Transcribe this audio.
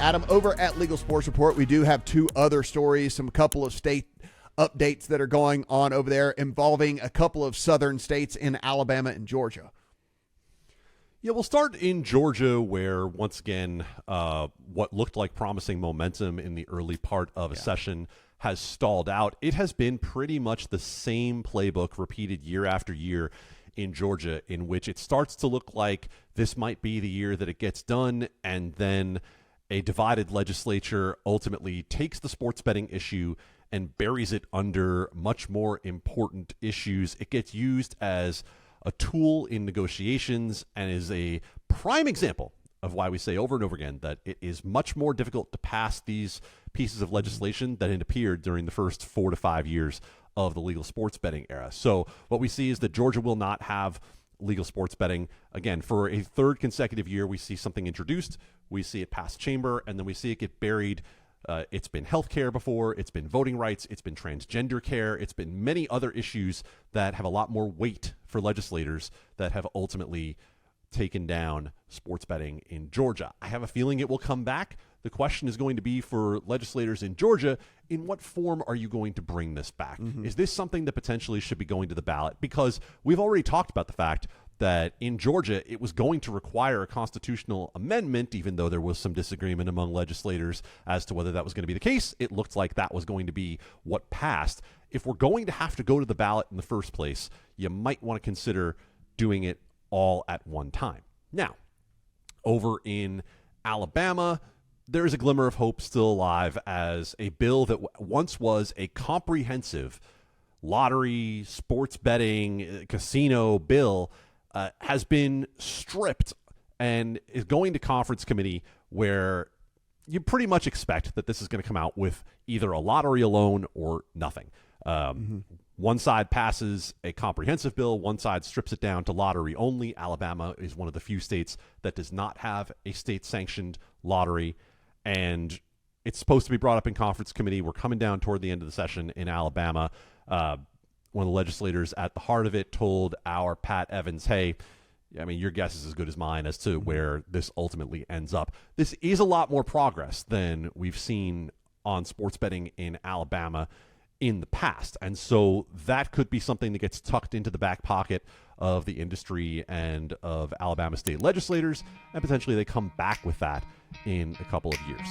Adam, over at Legal Sports Report, we do have two other stories, couple of state updates that are going on over there involving a couple of southern states in Alabama and Georgia. Yeah, we'll start in Georgia, where, once again, what looked like promising momentum in the early part of a session has stalled out. It has been pretty much the same playbook repeated year after year in Georgia, in which it starts to look like this might be the year that it gets done, and then a divided legislature ultimately takes the sports betting issue and buries it under much more important issues. It gets used as a tool in negotiations and is a prime example of why we say over and over again that it is much more difficult to pass these pieces of legislation than it appeared during the first 4 to 5 years of the legal sports betting era. So what we see is that Georgia will not have legal sports betting. Again, for a third consecutive year, we see something introduced, we see it pass chamber, and then we see it get buried. It's been healthcare before, it's been voting rights, it's been transgender care, it's been many other issues that have a lot more weight for legislators that have ultimately taken down sports betting in Georgia. I have a feeling it will come back. The question is going to be for legislators in Georgia, in what form are you going to bring this back? Is this something that potentially should be going to the ballot? Because we've already talked about the fact that in Georgia, it was going to require a constitutional amendment, even though there was some disagreement among legislators as to whether that was going to be the case. It looked like that was going to be what passed. If we're going to have to go to the ballot in the first place, you might want to consider doing it all at one time. Now, over in Alabama, there's a glimmer of hope still alive, as a bill that once was a comprehensive lottery, sports betting, casino bill has been stripped and is going to conference committee, where you pretty much expect that this is going to come out with either a lottery alone or nothing. One side passes a comprehensive bill, one side strips it down to lottery only. Alabama is one of the few states that does not have a state-sanctioned lottery, and it's supposed to be brought up in conference committee. We're coming down toward the end of the session in Alabama. One of the legislators at the heart of it told our Pat Evans, hey, I mean, your guess is as good as mine as to where this ultimately ends up. This is a lot more progress than we've seen on sports betting in Alabama in the past. And so that could be something that gets tucked into the back pocket of the industry and of Alabama state legislators, and potentially they come back with that in a couple of years.